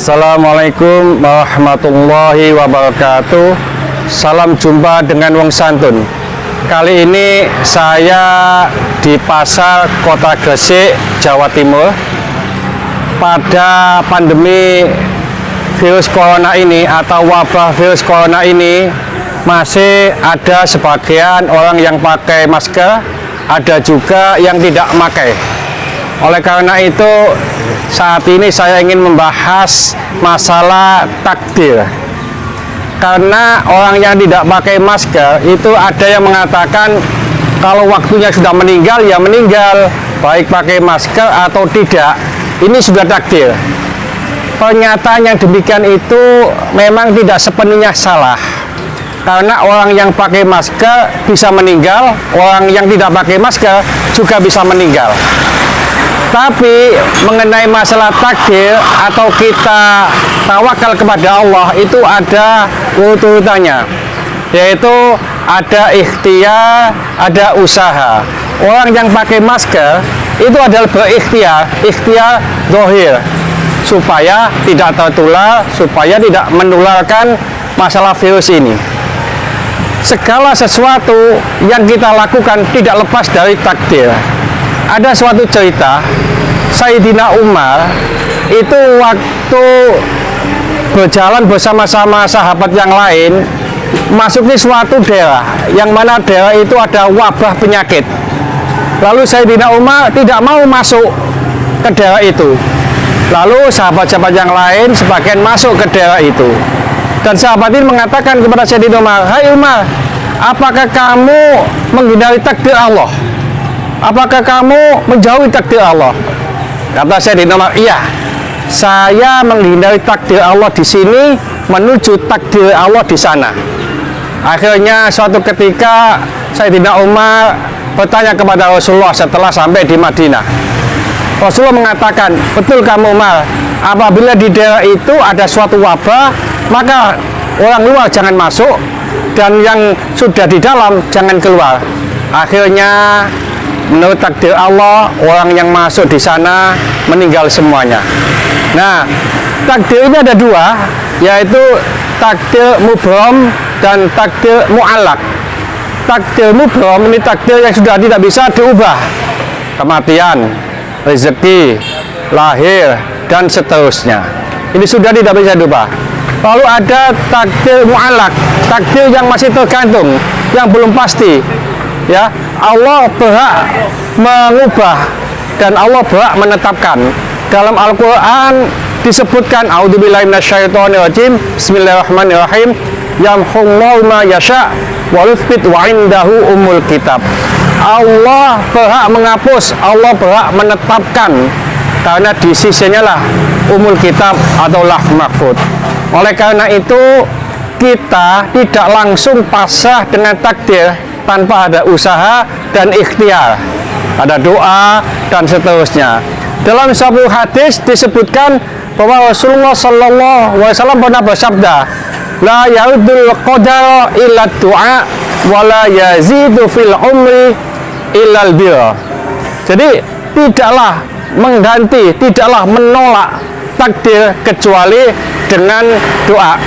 Assalamualaikum warahmatullahi wabarakatuh. Salam jumpa dengan Wong Santun. Kali ini saya di pasar Kota Gresik, Jawa Timur. Pada pandemi virus corona ini atau wabah virus corona ini, masih ada sebagian orang yang pakai masker, ada juga yang tidak pakai. Oleh karena itu, saat ini saya ingin membahas masalah takdir. Karena orang yang tidak pakai masker itu ada yang mengatakan kalau waktunya sudah meninggal ya meninggal, baik pakai masker atau tidak, ini sudah takdir. Pernyataan yang demikian itu memang tidak sepenuhnya salah. Karena orang yang pakai masker bisa meninggal, orang yang tidak pakai masker juga bisa meninggal. Tapi mengenai masalah takdir atau kita tawakal kepada Allah itu ada urut-urutannya, yaitu ada ikhtiar, ada usaha. Orang yang pakai masker itu adalah berikhtiar, ikhtiar zahir, supaya tidak tertular, supaya tidak menularkan masalah virus ini. Segala sesuatu yang kita lakukan tidak lepas dari takdir. Ada suatu cerita, Sayyidina Umar itu waktu berjalan bersama-sama sahabat yang lain masuk di suatu daerah, yang mana daerah itu ada wabah penyakit. Lalu Sayyidina Umar tidak mau masuk ke daerah itu. Lalu sahabat-sahabat yang lain sebagian masuk ke daerah itu. Dan sahabat ini mengatakan kepada Sayyidina Umar, "Hai Umar, apakah kamu menghindari takdir Allah? Apakah kamu menjauhi takdir Allah?" Kata Sayyidina Umar, "Iya, saya menghindari takdir Allah di sini menuju takdir Allah di sana." Akhirnya suatu ketika Sayyidina Umar bertanya kepada Rasulullah setelah sampai di Madinah. Rasulullah mengatakan, "Betul kamu Umar, apabila di daerah itu ada suatu wabah, maka orang luar jangan masuk dan yang sudah di dalam jangan keluar." Akhirnya menurut takdir Allah, orang yang masuk di sana meninggal semuanya. Nah, takdir ini ada dua, yaitu takdir mubrom dan takdir mu'allak. Takdir mubrom ini takdir yang sudah tidak bisa diubah. Kematian, rezeki, lahir, dan seterusnya. Ini sudah tidak bisa diubah. Lalu ada takdir mu'allak, takdir yang masih tergantung, yang belum pasti. Ya, Allah berhak mengubah dan Allah berhak menetapkan. Dalam Al-Quran disebutkan, "A'udzubillahi minasyaitonirrajim, bismillahirrahmanirrahim, yamhullahu ma yasha' wa yuthbit wa indahu ummul kitab." Allah berhak menghapus, Allah berhak menetapkan, karena di sisinya lah ummul kitab atau lauh mahfuz. Oleh karena itu kita tidak langsung pasrah dengan takdir tanpa ada usaha dan ikhtiar, ada doa dan seterusnya. Dalam satu hadis disebutkan bahwa Rasulullah Shallallahu Alaihi Wasallam pernah bersabda, "La yaudul qadar illa du'a, wa la yazidu fil umri illal bir." Jadi tidaklah mengganti, tidaklah menolak takdir kecuali dengan doa,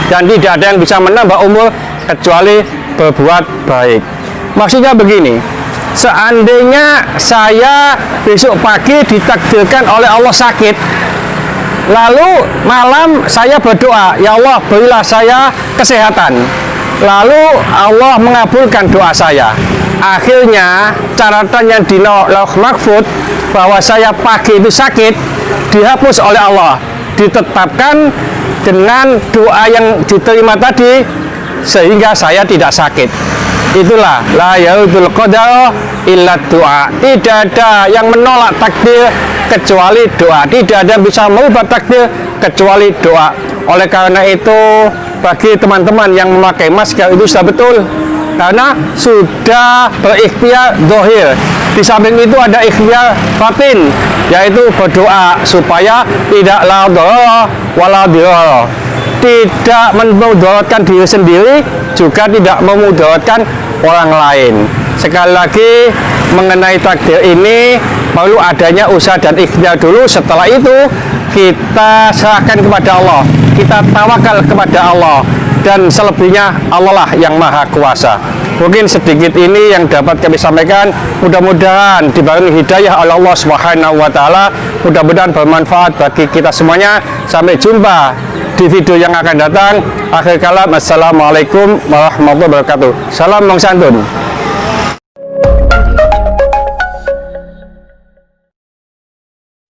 dan tidak ada yang bisa menambah umur kecuali berbuat baik. Maksudnya begini, seandainya saya besok pagi ditakdirkan oleh Allah sakit, lalu malam saya berdoa, "Ya Allah, berilah saya kesehatan." Lalu Allah mengabulkan doa saya. Akhirnya catatan yang di lauh mahfuz bahwa saya pagi itu sakit dihapus oleh Allah, ditetapkan dengan doa yang diterima tadi, sehingga saya tidak sakit. Itulah la yaudul qadar illa du'a. Tidak ada yang menolak takdir kecuali doa. Tidak ada yang bisa merubah takdir kecuali doa. Oleh karena itu, bagi teman-teman yang memakai masker itu sudah betul, karena sudah berikhtiar zahir. Di samping itu ada ikhtiar batin, yaitu berdoa supaya tidak la dharara wala dirara, tidak memudaratkan diri sendiri, juga tidak memudaratkan orang lain. Sekali lagi, mengenai takdir ini perlu adanya usaha dan ikhtiar dulu. Setelah itu kita serahkan kepada Allah, kita tawakal kepada Allah, dan selebihnya Allah lah yang maha kuasa. Mungkin sedikit ini yang dapat kami sampaikan, mudah-mudahan dibarengi hidayah oleh Allah Subhanahu wa taala, mudah-mudahan bermanfaat bagi kita semuanya. Sampai jumpa di video yang akan datang. Akhir kalam, assalamualaikum warahmatullahi wabarakatuh. Salam Bang Santun.